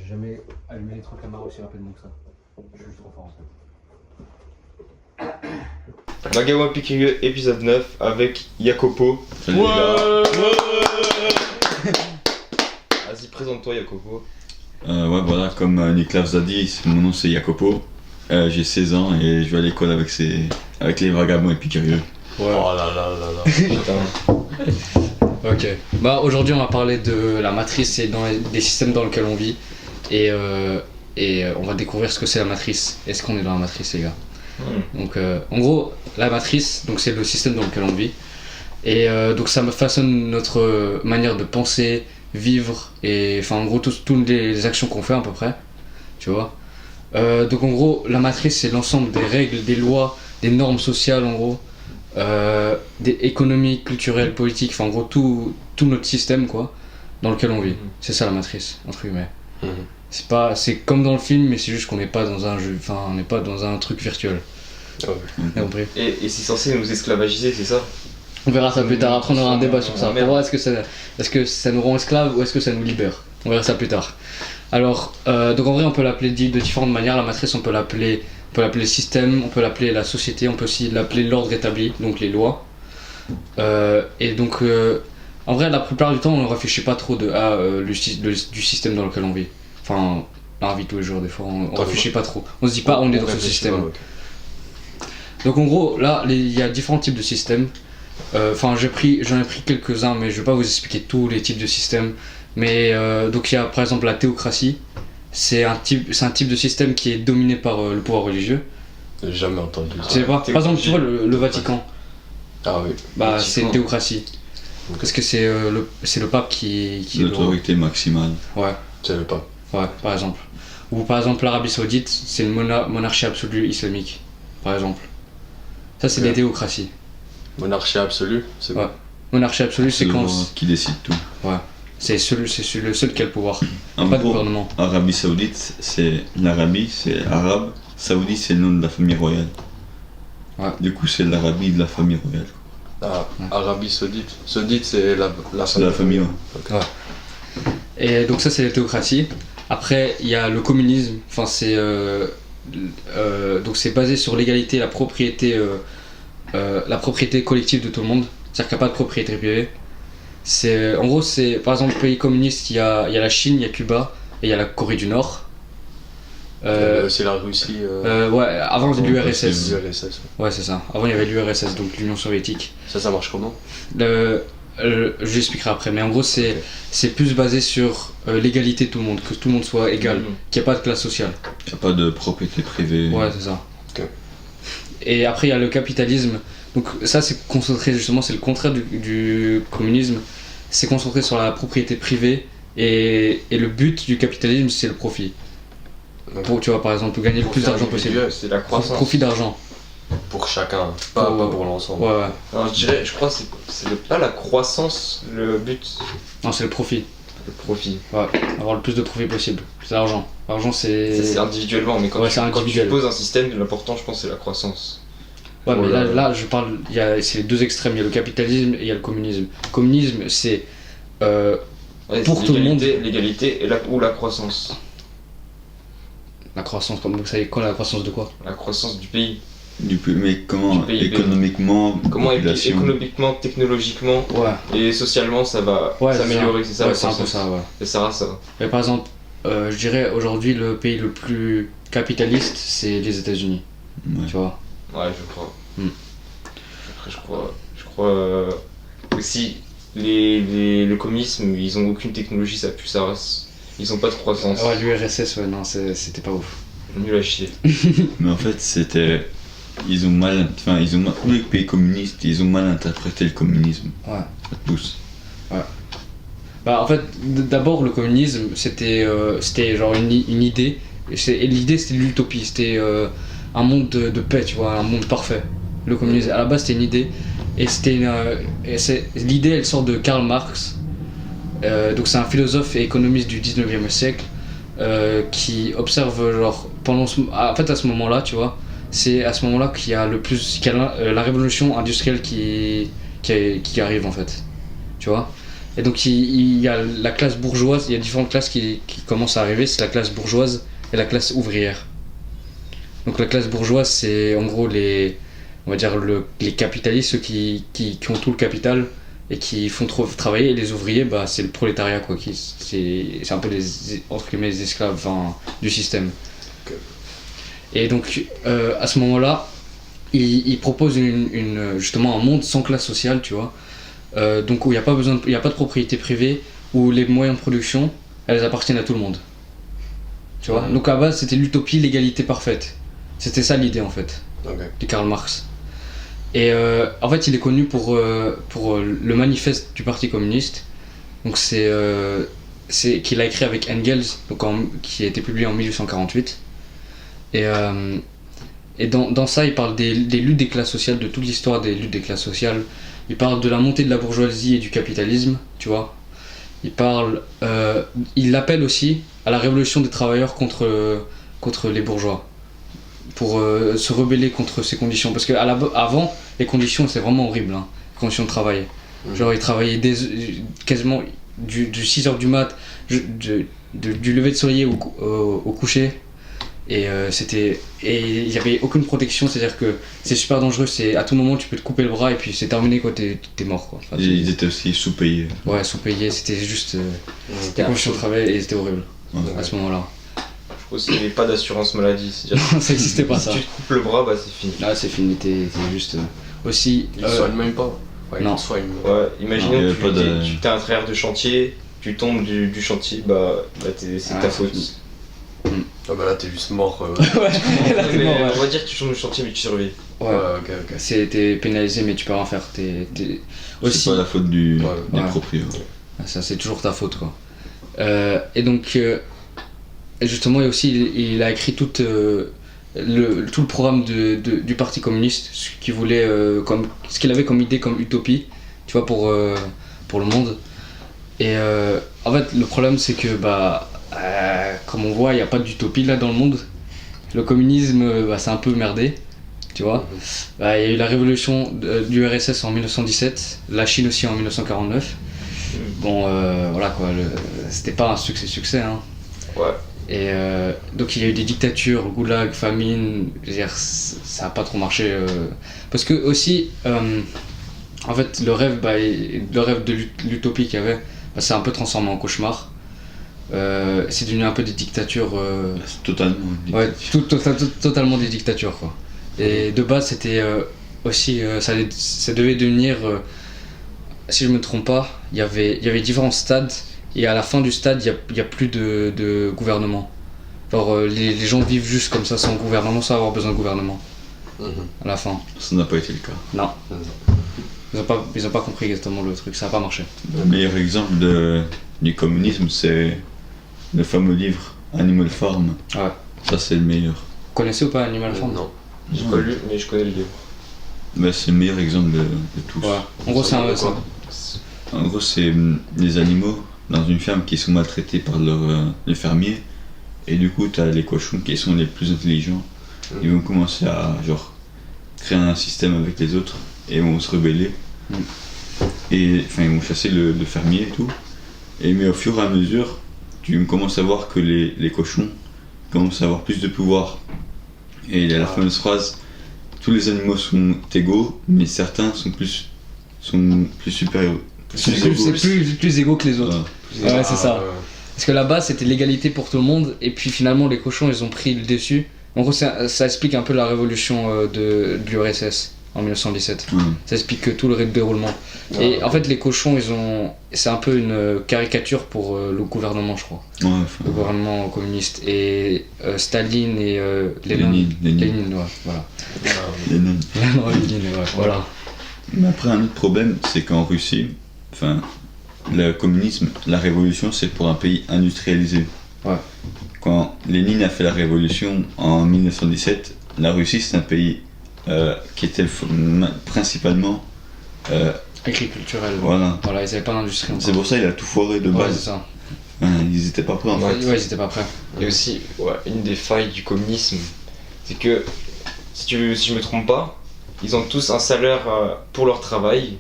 jamais allumé les trois caméras aussi rapidement que ça. Je suis juste trop fort en fait. Magawa Pikiryu épisode 9 avec Jacopo. Salut les gars. Vas-y, présente-toi Jacopo. Ouais, voilà, comme Nicolas vous a dit, mon nom c'est Jacopo. J'ai 16 ans et je vais à l'école avec les vagabonds épicurieux. Ouais. Oh là là là là. Putain. Ok. Bah aujourd'hui on va parler de la matrice et des systèmes dans lesquels on vit et on va découvrir ce que c'est la matrice. Est-ce qu'on est dans la matrice les gars? Donc en gros la matrice donc c'est le système dans lequel on vit et donc ça me façonne notre manière de penser, vivre et enfin en gros toutes les actions qu'on fait à peu près, tu vois. Donc en gros la matrice c'est l'ensemble des règles, des lois, des normes sociales en gros. Économiques, culturelles, politiques, enfin en gros tout notre système quoi, dans lequel on vit. C'est ça la matrice, entre guillemets. C'est comme dans le film, mais c'est juste qu'on n'est pas dans un jeu, enfin on n'est pas dans un truc virtuel. T'as compris? Et c'est censé nous esclavagiser, c'est ça? On verra ça plus tard, après on aura un débat sur ça. Merde. Pour voir est-ce que ça nous rend esclaves ou est-ce que ça nous libère. On verra ça plus tard. Alors, donc en vrai on peut l'appeler de différentes manières, la matrice on peut l'appeler système, on peut l'appeler la société, on peut aussi l'appeler l'ordre établi, donc les lois. Et donc, en vrai, la plupart du temps, on ne réfléchit pas trop du système dans lequel on vit. Enfin, dans la vie de tous les jours, des fois, on réfléchit pas trop. On se dit pas, on est dans ce système. Donc, en gros, là, il y a différents types de systèmes. Enfin, j'en ai pris quelques-uns, mais je vais pas vous expliquer tous les types de systèmes. Mais donc, il y a par exemple la théocratie. C'est un type de système qui est dominé par le pouvoir religieux. J'ai jamais entendu ça. Tu sais pas. Par exemple, tu vois le Vatican. Ah oui. Bah, Vatican. c'est une théocratie. Parce que c'est le pape qui L'autorité maximale. Ouais, C'est le pape. ouais, par exemple. Ou par exemple l'Arabie Saoudite, c'est une monarchie absolue islamique, par exemple. Ça, c'est Ok. des théocraties. Monarchie absolue, c'est Ouais. Monarchie absolue, c'est le quand. roi qui décide tout. C'est le seul qui a le pouvoir. En Pas de gros, gouvernement. Arabie Saoudite, c'est l'Arabie, c'est arabe. Saoudi, c'est le nom de la famille royale. Ouais. Du coup, c'est l'Arabie de la famille royale. Ah, Arabie Saoudite. Saoudite, c'est la C'est la famille, ouais. Et donc ça c'est la théocratie. Après il y a le communisme, enfin c'est donc c'est basé sur l'égalité, la propriété collective de tout le monde. C'est-à-dire qu'il n'y a pas de propriété privée. En gros c'est par exemple pays communiste, il y a la Chine, il y a Cuba et il y a la Corée du Nord. C'est la Russie. Ouais, avant l'URSS. l'URSS. Ouais c'est ça. Avant il y avait l'URSS, donc l'Union soviétique. Ça marche comment? Je l'expliquerai après, mais en gros c'est plus basé sur l'égalité de tout le monde, que tout le monde soit égal, qu'il n'y a pas de classe sociale. Il n'y a pas de propriété privée. Ouais, c'est ça. Ok. Et après il y a le capitalisme, donc ça c'est concentré justement, c'est le contraire du communisme, c'est concentré sur la propriété privée et le but du capitalisme c'est le profit. Pour, tu vois par exemple, gagner le plus d'argent possible. C'est la croissance. Profit d'argent. Pour chacun, pas pour l'ensemble. Ouais. Alors je crois que c'est pas la croissance le but, Non, c'est le profit. le profit. Ouais, avoir le plus de profit possible. C'est l'argent. L'argent Ça, c'est individuellement, mais quand, Ouais, tu, c'est quand tu individuel. poses un système, l'important je pense c'est la croissance. Ouais, mais Voilà. là je parle, c'est les deux extrêmes, il y a le capitalisme et il y a le communisme. Le communisme, c'est Ouais, Pour c'est tout le monde. l'égalité ou la croissance. la croissance, comme vous savez quoi, la croissance de quoi? La croissance du pays. Mais comment Du PIB. économiquement, Comment population. économiquement, technologiquement Ouais, et socialement ça va s'améliorer, c'est ça ouais, la c'est un peu croissance. ça, ouais. Ça sert à ça. Mais par exemple, je dirais aujourd'hui le pays le plus capitaliste, c'est les États-Unis, Ouais. tu vois. Ouais, je crois. Après, je crois aussi le communisme, ils ont aucune technologie, ça pue sa race. Ils ont pas de croissance. Ouais, l'URSS, ouais, non, c'était pas ouf. Nul à chier. Mais en fait, tous les pays communistes, ils ont mal interprété le communisme. Ouais. Tous. Bah en fait, d'abord le communisme, c'était genre une idée, et l'idée c'était l'utopie, c'était un monde de paix, tu vois, un monde parfait. Le communisme, à la base c'était une idée, et l'idée elle sort de Karl Marx, donc c'est un philosophe et économiste du 19e siècle, qui observe genre, en fait à ce moment-là, tu vois, c'est à ce moment-là qu'il y a la révolution industrielle qui arrive en fait, tu vois. Et donc il y a la classe bourgeoise, il y a différentes classes qui commencent à arriver, c'est la classe bourgeoise et la classe ouvrière. Donc la classe bourgeoise, c'est en gros on va dire les capitalistes, ceux qui ont tout le capital et qui font trop travailler, et les ouvriers, bah, c'est le prolétariat, quoi, c'est un peu entre guillemets les esclaves, enfin, du système. Ok. Et donc à ce moment-là, il propose justement un monde sans classe sociale, tu vois, donc où il n'y a pas de propriété privée, où les moyens de production, elles appartiennent à tout le monde. Tu vois, donc à la base c'était l'utopie, l'égalité parfaite. C'était ça l'idée en fait, de Karl Marx. Et en fait il est connu pour le manifeste du Parti communiste. Donc c'est qu'il a écrit avec Engels, donc qui a été publié en 1848. Et dans ça il parle des luttes des classes sociales, de toute l'histoire des luttes des classes sociales. Il parle de la montée de la bourgeoisie et du capitalisme, tu vois. Il appelle aussi à la révolution des travailleurs contre les bourgeois, pour se rebeller contre ces conditions. Parce qu'avant, les conditions c'est vraiment horrible, hein, les conditions de travail. Genre ils travaillaient quasiment du 6h du mat, du lever de soleil au coucher. Et il n'y avait aucune protection, c'est-à-dire que c'est super dangereux, à tout moment tu peux te couper le bras et puis c'est terminé quand t'es mort, quoi. Enfin, ils étaient aussi sous-payés. Ouais, sous-payés, c'était juste les conditions de travail et c'était horrible à ce moment-là. Je crois aussi qu'il n'y avait pas d'assurance maladie, c'est-à-dire Ça n'existait pas, ça. si tu te coupes le bras, bah c'est fini. Là c'est fini, t'es juste aussi... Ils soignent même pas. Ouais, non. ils soignent. Ouais, imaginons Non, que tu t'es un travailleur de chantier, tu tombes du chantier, bah c'est ta faute. Ah bah là t'es juste mort. Ouais, là t'es Mais mort, ouais. on va dire que tu tombes du chantier mais tu survis. Ouais, ok. t'es pénalisé mais tu peux rien faire. Aussi... C'est pas la faute du Ouais. propriétaire. Ça c'est toujours ta faute, quoi. Et donc justement il a écrit tout le programme du Parti communiste, ce qu'il voulait ce qu'il avait comme idée, comme utopie, tu vois, pour le monde. Et en fait le problème c'est que comme on voit, il n'y a pas d'utopie là dans le monde. Le communisme, c'est un peu merdé, tu vois. Il y a eu la révolution du RSS en 1917, la Chine aussi en 1949. Bon, voilà quoi, c'était pas un succès, hein. Ouais. Et donc il y a eu des dictatures, goulag, famine, je veux dire, ça a pas trop marché. Parce que aussi, en fait, le rêve de l'utopie qu'il y avait, c'est un peu transformé en cauchemar. C'est devenu un peu des dictatures. C'est totalement. Ouais, totalement des dictatures, quoi. Et de base, c'était aussi. Ça devait devenir. Si je me trompe pas, il y avait différents stades. Et à la fin du stade, il y a plus de gouvernement. Genre, les gens vivent juste comme ça, sans gouvernement, sans avoir besoin de gouvernement. À la fin. Ça n'a pas été le cas. Non. Ils ont pas compris exactement le truc, ça a pas marché. Le meilleur exemple du communisme, c'est le fameux livre Animal Farm. Ouais. Ça, c'est le meilleur. Vous connaissez ou pas Animal Farm? Non. J'ai pas lu, mais je connais le livre. Mais c'est le meilleur exemple de tous. Ouais. En gros, c'est un. En gros, c'est les animaux dans une ferme qui sont maltraités par les fermiers. Et du coup, t'as les cochons qui sont les plus intelligents. Ils vont commencer à créer un système avec les autres et vont se rebeller. Et enfin, ils vont chasser le fermier et tout. Mais au fur et à mesure, tu commences à voir que les cochons commencent à avoir plus de pouvoir. Et il y a la fameuse phrase: tous les animaux sont égaux, mais certains sont plus supérieurs. C'est plus égaux que les autres. Ouais, c'est ça. Parce que là-bas, c'était l'égalité pour tout le monde, et puis finalement, les cochons, ils ont pris le dessus. En gros, ça explique un peu la révolution de l'URSS en 1917. Ça explique tout le déroulement. Et en fait, les cochons, c'est un peu une caricature pour le gouvernement, je crois. Le gouvernement communiste. Et Staline et Lénine, ouais, voilà. Lénine, ouais, voilà. Mais après, un autre problème, c'est qu'en Russie, le communisme, la révolution, c'est pour un pays industrialisé. Ouais. Quand Lénine a fait la révolution en 1917, la Russie, c'est un pays qui était principalement agriculturel. Voilà, ils n'avaient pas d'industrie encore. c'est pour ça qu'il a tout foiré de base. Ouais, c'est ça. Ils étaient pas prêts en fait. Ouais, ils étaient pas prêts. Et aussi, une des failles du communisme, c'est que, si je me trompe pas, ils ont tous un salaire pour leur travail,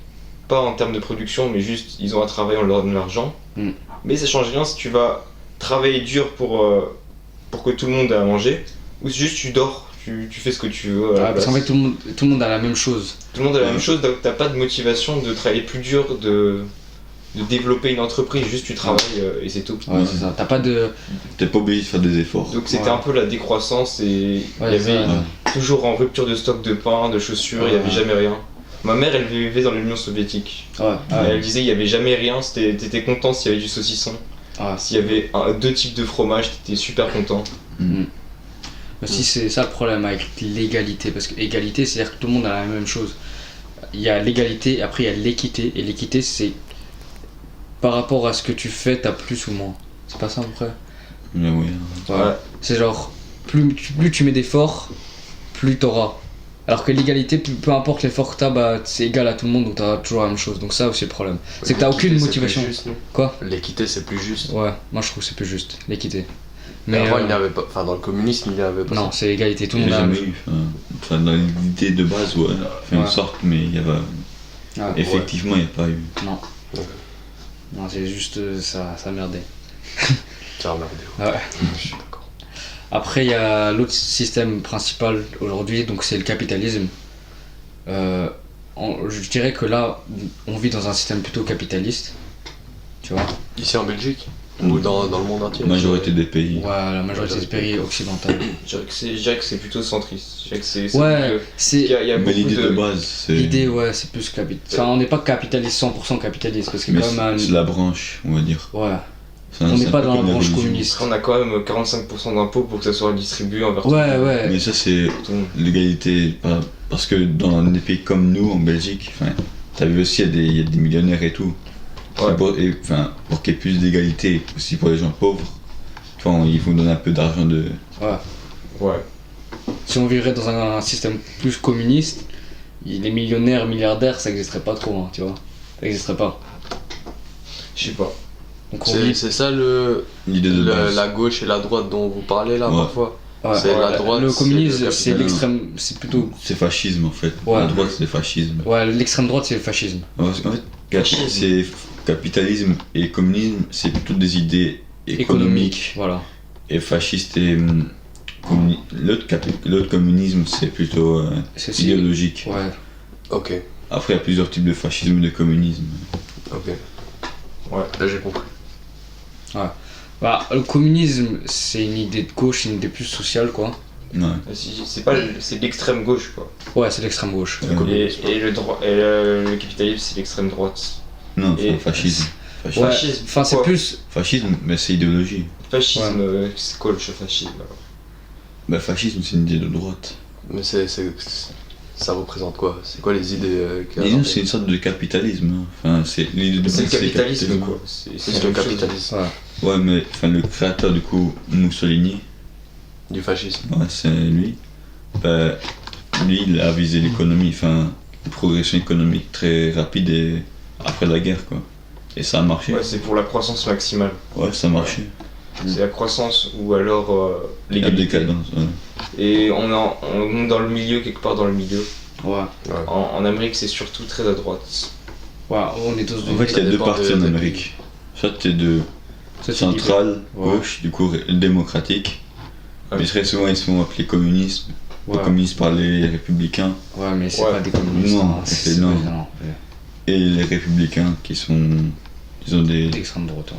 pas en termes de production, mais juste ils ont un travail, on leur donne de l'argent. Mm. Mais ça change rien si tu vas travailler dur pour que tout le monde ait à manger, ou si juste tu dors, tu fais ce que tu veux. à la Parce qu'en fait, place. tout le monde a la même chose. Tout le monde a la Ouais. même chose, donc t'as pas de motivation de travailler plus dur, de développer une entreprise, juste tu travailles et c'est tout. Ouais, c'est ça. T'as pas de. T'es pas obligé de faire des efforts. Donc c'était Ouais. un peu la décroissance et il Ouais, y avait ça, toujours en rupture de stock de pain, de chaussures, il y avait Ouais. jamais rien. Ma mère elle vivait dans l'Union soviétique. ouais, Et ouais, elle disait il y avait jamais rien, t'étais content s'il y avait du saucisson. ouais. S'il y avait deux types de fromage, t'étais super content. Aussi, c'est ça le problème avec l'égalité. Parce que égalité, c'est-à-dire que tout le monde a la même chose. Il y a l'égalité, après il y a l'équité. Et l'équité, c'est par rapport à ce que tu fais, t'as plus ou moins. C'est pas ça, après. Mais oui. Ouais. Ouais. C'est genre, plus tu mets d'efforts, plus t'auras. Alors que l'égalité, peu importe l'effort que t'as, bah, c'est égal à tout le monde, donc t'auras toujours la même chose. Donc ça aussi le problème. C'est que t'as L'équité, aucune c'est motivation. plus juste, non Quoi? L'équité, c'est plus juste. Ouais, moi je trouve que c'est plus juste, l'équité. Mais avant, euh, il n'y avait pas. Enfin, dans le communisme, il n'y avait pas non, ça. c'est l'égalité, tout le Il monde n'y a a la jamais même chose. eu. Enfin, dans l'idée de base, ouais, fait une Ouais. sorte, mais il y avait. Ouais. Effectivement, il n'y a pas eu. Non. Ouais. Non, c'est juste ça merdait. C'est emmerdé. Ouais. Je suis d'accord. Après, il y a l'autre système principal aujourd'hui, donc c'est le capitalisme. Je dirais que là, on vit dans un système plutôt capitaliste. Tu vois? Ici en Belgique Ou dans le monde entier La majorité des pays. Ouais, la majorité des pays occidentaux. Je dirais que c'est plutôt centriste. Je dirais que c'est Ouais, il c'est. y a Mais beaucoup l'idée de de base, c'est. L'idée, ouais, c'est plus capitaliste. Enfin, on n'est pas capitaliste, 100% capitaliste, parce que Mais quand même. c'est la branche, on va dire. Ouais, C'est on c'est n'est un pas peu dans la comme la branche religion. communiste. on a quand même 45% d'impôts pour que ça soit redistribué envers Ouais, ouais. Mais ça, c'est tout le monde. l'égalité. Parce que dans des pays comme nous, en Belgique, t'as vu aussi, il y a des millionnaires et tout. Ouais. C'est pour qu'il y ait plus d'égalité, aussi pour les gens pauvres, il faut donner un peu d'argent de. Ouais. Ouais. Si on vivrait dans un système plus communiste, les millionnaires, milliardaires, ça n'existerait pas trop, hein, tu vois. Ça n'existerait pas. Je sais pas. Donc on vit. C'est ça L'idée de base. la gauche et la droite dont vous parlez là Ouais. parfois. Ouais, c'est la droite, le c'est communisme, le c'est capitalisme. l'extrême. C'est plutôt. C'est fascisme en fait. Ouais. La droite, c'est fascisme. Ouais, l'extrême droite, c'est le fascisme. En fait, c'est capitalisme et communisme, c'est plutôt des idées économiques. Voilà. Et fasciste et. L'autre communisme, c'est plutôt C'est idéologique. Ouais. Ok, Après, il y a plusieurs types de fascisme et de communisme. ok. Ouais. Là j'ai compris. Bah, le communisme, c'est une idée de gauche, une idée plus sociale, quoi. Ouais. C'est l'extrême gauche quoi. Ouais, c'est l'extrême gauche. Ouais. Et le capitalisme c'est l'extrême droite. Non, Et- fascisme. Ouais. Fascisme, Enfin, c'est quoi. plus. Fascisme, mais c'est idéologie. Fascisme, c'est quoi le fascisme alors? Bah, fascisme, c'est une idée de droite. Mais ça représente quoi? C'est quoi les idées qu'il y a Disons, dans c'est une sorte de capitalisme. Hein. C'est l'idée de C'est le base, capitalisme quoi. C'est la le même chose. capitalisme. Ouais, mais le créateur, du coup, Mussolini, Du fascisme. ouais, c'est lui. Bah, lui, il a visé l'économie, une progression économique très rapide et après la guerre, quoi. Et ça a marché. Ouais, c'est pour la croissance maximale. Ouais, ça a marché. C'est la croissance ou alors La l'égalité. décadence, ouais. Et on est dans le milieu, quelque part dans le milieu. Ouais. En Amérique, c'est surtout très à droite. Ouais, on est tous En fait, il y a deux dépend parties en des Amérique. Soit t'es de Ça, c'est centrale, Ouais. gauche, du coup démocratique. Ouais. Mais très souvent, ils sont appelés communistes. Ouais. Communistes par les républicains. Ouais, mais c'est Ouais. pas des communistes. Non, hein, c'est non. Et les républicains qui ont des D'extrême droite,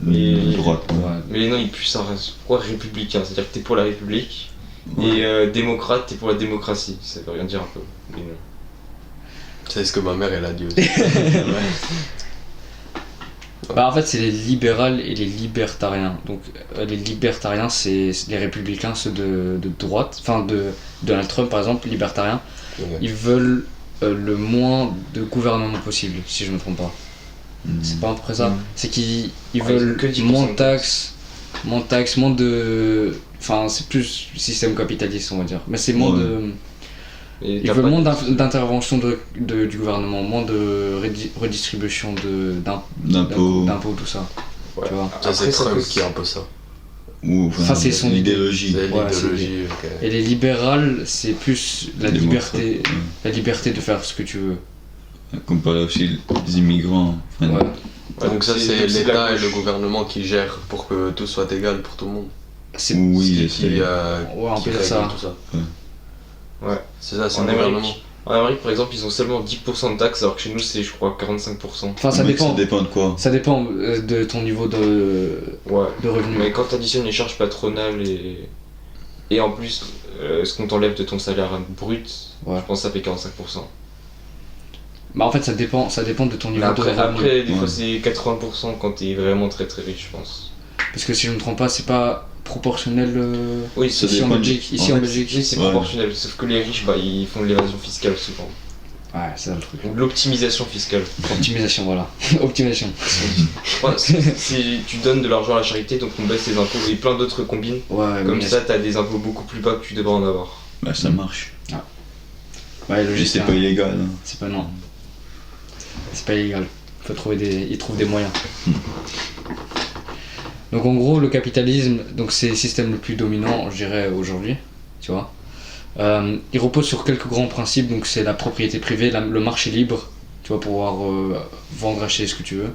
ouais. Et- droites. Ouais. Ouais. Mais non, il pue ça. Pourquoi républicain? C'est-à-dire que t'es pour la République. Ouais. Et démocrate, t'es pour la démocratie. Ça veut rien dire un peu. Mais non. C'est ce que ma mère elle a dit aussi. Bah, en fait, c'est les libérales et les libertariens. Donc, les libertariens, c'est les républicains, ceux de droite. Enfin, de Donald Trump, par exemple, libertariens. Ok. Ils veulent le moins de gouvernement possible, si je me trompe pas. C'est pas à peu près ça. Mm. C'est qu'ils Ouais, veulent ils ont que 10% moins de de taxes, moins de. Enfin, c'est plus système capitaliste, on va dire. Mais c'est moins Ouais. de. Et Ils t'as veulent pas moins de- d'intervention du gouvernement, moins de redistribution d'impôts, tout ça. Ouais. Tu vois. Ça c'est Après, ça Trump peut- qui impose ça. Ou Ça, c'est son l'idéologie. C'est Ouais, l'idéologie. ok. Et les libérales, c'est plus la Démocrate. liberté de faire ce que tu veux. comparé aussi des immigrants. Enfin, Ouais. Ouais, Donc ça c'est de la l'État et gauche. le gouvernement qui gèrent pour que tout soit égal pour tout le monde. C'est oui, Qui, c'est- Ouais, on qui peut dire règle ça. tout ça. Ouais. C'est ça, c'est En le gouvernement. En Amérique, par exemple, ils ont seulement 10% de taxes, alors que chez nous, c'est, je crois, 45%. Enfin, ça mais dépend. Ça dépend de quoi. Ça dépend de ton niveau Ouais. de revenu. Mais quand tu additionnes les charges patronales et en plus ce qu'on t'enlève de ton salaire brut, Ouais. je pense que ça fait 45%. Bah, en fait, ça dépend de ton Mais niveau de après, revenu. après, des Ouais. fois, c'est 80% quand t'es vraiment très très riche, je pense. Parce que si je ne me trompe pas, c'est pas proportionnel Oui, Ça c'est ici en dépend Belgique. de- Ici en en fait, Belgique. oui, c'est Ouais. proportionnel, sauf que les riches, bah, ils font de l'évasion fiscale souvent. Ouais, c'est ça le truc. Donc de l'optimisation fiscale. Optimisation, voilà. Optimisation. Ouais, tu donnes de l'argent à la charité, donc on baisse les impôts et plein d'autres combinent. Ouais, Comme mais- ça, t'as des impôts beaucoup plus bas que tu devrais en avoir. Bah, ça marche. Ouais, Et logique. c'est hein. pas illégal. Hein. C'est pas non. C'est pas illégal. Faut trouver ils trouvent des moyens. Donc en gros, le capitalisme, donc c'est le système le plus dominant, je dirais aujourd'hui, tu vois. Il repose sur quelques grands principes, donc c'est la propriété privée, le marché libre, tu vas pouvoir vendre, acheter ce que tu veux.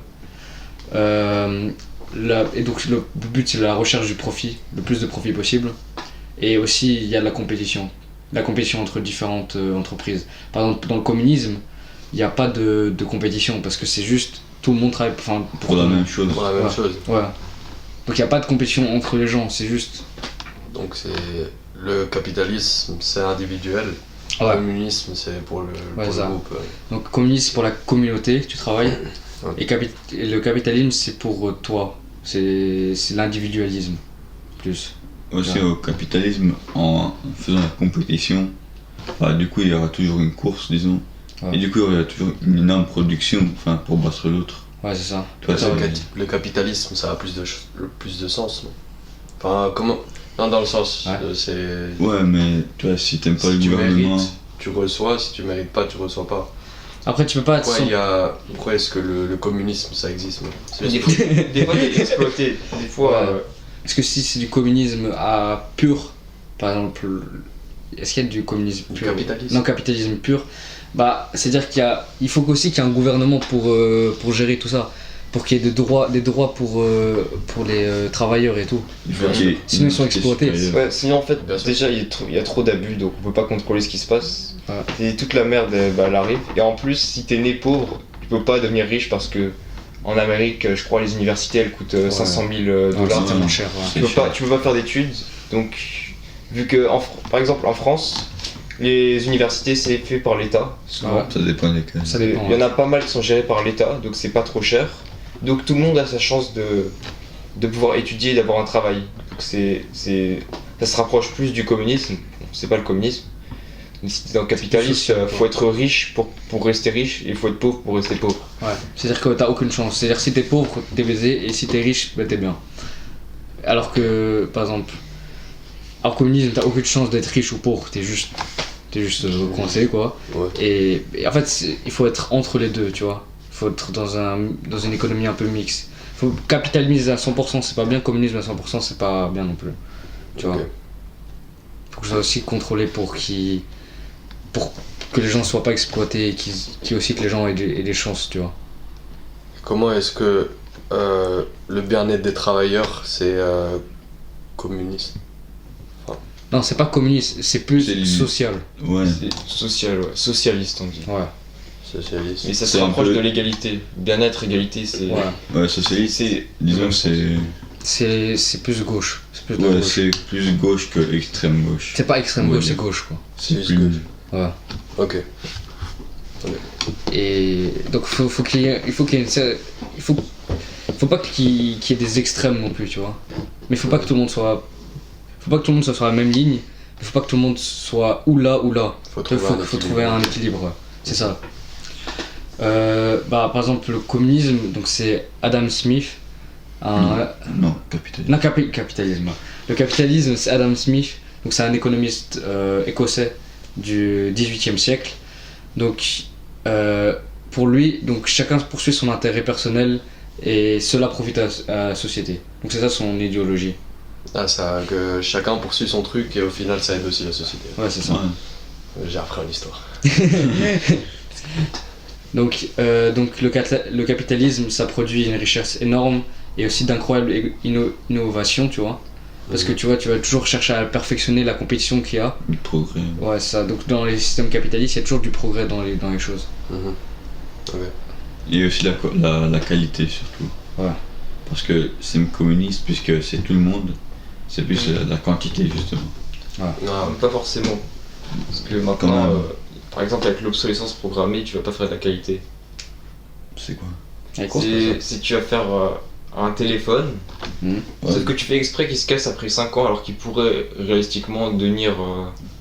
Et donc le but c'est la recherche du profit, le plus de profit possible. Et aussi il y a la compétition entre différentes entreprises. Par exemple dans le communisme, il n'y a pas de compétition parce que c'est juste tout le monde travaille enfin, Pour la même chose. Pour la même Ouais. chose. Voilà. Donc il n'y a pas de compétition entre les gens, c'est juste. Donc c'est le capitalisme, c'est individuel. Le Ouais. communisme, c'est pour le ça. groupe. Donc communisme c'est pour la communauté, tu travailles. Ouais. Et le capitalisme c'est pour toi. C'est l'individualisme. Plus. Aussi Ouais. au capitalisme, en faisant la compétition, bah, du coup il y aura toujours une course, disons. Ouais. Et du coup il y aura toujours une énorme production enfin, pour battre l'autre. Ouais, c'est ça. Toi, Le, c'est- le capitalisme, ça a plus de sens, non? Enfin, comment? Non, dans le sens, Ouais. c'est... Ouais, mais toi, si t'aimes pas Si le tu gouvernement. mérites, tu reçois. Si tu mérites pas, tu reçois pas. Après tu peux pas être Pourquoi est-ce que le communisme, ça existe, non? C'est Des juste- fois, des fois, t'es exploité. Des fois, Ouais. Est-ce que si c'est du communisme à pur, par exemple, est-ce qu'il y a du communisme Du pur? capitalisme. Non, capitalisme pur. Bah, c'est-à-dire il faut aussi qu'il y ait un gouvernement pour gérer tout ça, pour qu'il y ait des droits pour les travailleurs et tout. Il faut qu'il y ait Sinon, ils sont une entité exploités. supérieure. Ouais, sinon en fait, Bien sûr. déjà il y a trop d'abus donc on peut pas contrôler ce qui se passe. Ouais. Et toute la merde elle arrive. Et en plus, si t'es né pauvre, tu peux pas devenir riche parce que en Amérique, je crois, les universités elles coûtent 500 000 Ouais, dollars. c'est tellement cher. Ouais. Tu peux pas faire d'études. Donc, vu que par exemple en France, les universités c'est fait par l'État. souvent. Ouais. Ça dépend des cas. Ça dépend. Il y en a pas mal qui sont gérés par l'État, donc c'est pas trop cher. Donc tout le monde a sa chance de pouvoir étudier et d'avoir un travail. Donc ça se rapproche plus du communisme. C'est pas le communisme. Mais si t'es dans le capitalisme, social, faut être riche pour rester riche et il faut être pauvre pour rester pauvre. Ouais. C'est-à-dire que t'as aucune chance. C'est-à-dire si t'es pauvre, t'es baisé, et si t'es riche, bah t'es bien. Alors que, par exemple, en communisme, t'as aucune chance d'être riche ou pauvre, t'es juste coincé quoi. Ouais. Et en fait, il faut être entre les deux, tu vois. Il faut être dans une économie un peu mixte. Faut capitaliser à 100%, c'est pas bien, communisme à 100%, c'est pas bien non plus. Tu vois. Ok. Faut que ce soit aussi contrôlé pour que les gens soient pas exploités et aussi que les gens aient des chances, tu vois. Comment est-ce que le bien-être des travailleurs, c'est communiste? Non, c'est pas communiste, c'est plus C'est- social. Ouais. C'est social, ouais. Socialiste on dit. Ouais. Socialiste. Mais ça se C'est un rapproche peu- de l'égalité. Bien-être, égalité, c'est. Voilà. Ouais, socialiste, C'est. disons, c'est. C'est plus gauche. C'est plus de Ouais, gauche. c'est plus gauche que extrême gauche. C'est pas extrême Ouais, gauche, c'est mais- gauche quoi. C'est plus plus. gauche. Ouais. Ok. Et donc faut qu'il y ait, faut pas qu'il y ait des extrêmes non plus, tu vois. Mais faut pas que tout le monde soit sur la même ligne. Il faut pas que tout le monde soit ou là ou là. Faut Il trouver faut trouver un équilibre, ouais. C'est ça. Par exemple le communisme, donc c'est Adam Smith. Non, capitalisme. Non, capitalisme. Le capitalisme, c'est Adam Smith, donc c'est un économiste écossais du XVIIIe siècle. Donc, pour lui, donc chacun poursuit son intérêt personnel et cela profite à la société. Donc c'est ça son idéologie. Ah, ça, que chacun poursuit son truc et au final ça aide aussi la société. Ouais, c'est ça. Ouais. J'ai appris en histoire. Donc le capitalisme, ça produit une richesse énorme et aussi d'incroyables innovations, tu vois. Parce que tu vois, tu vas toujours chercher à perfectionner la compétition qu'il y a. Le progrès. Ouais, ça. Donc dans les systèmes capitalistes, il y a toujours du progrès dans les choses. Et aussi la qualité surtout. Ouais. Parce que c'est communiste, puisque c'est tout le monde, c'est plus la quantité justement. Non, Pas forcément. Parce que Quand maintenant, même. par exemple, avec l'obsolescence programmée, tu vas pas faire de la qualité. C'est quoi? Avec quoi, Si tu vas faire un téléphone, Ouais. peut-être que tu fais exprès qu'il se casse après 5 ans alors qu'il pourrait réalistiquement devenir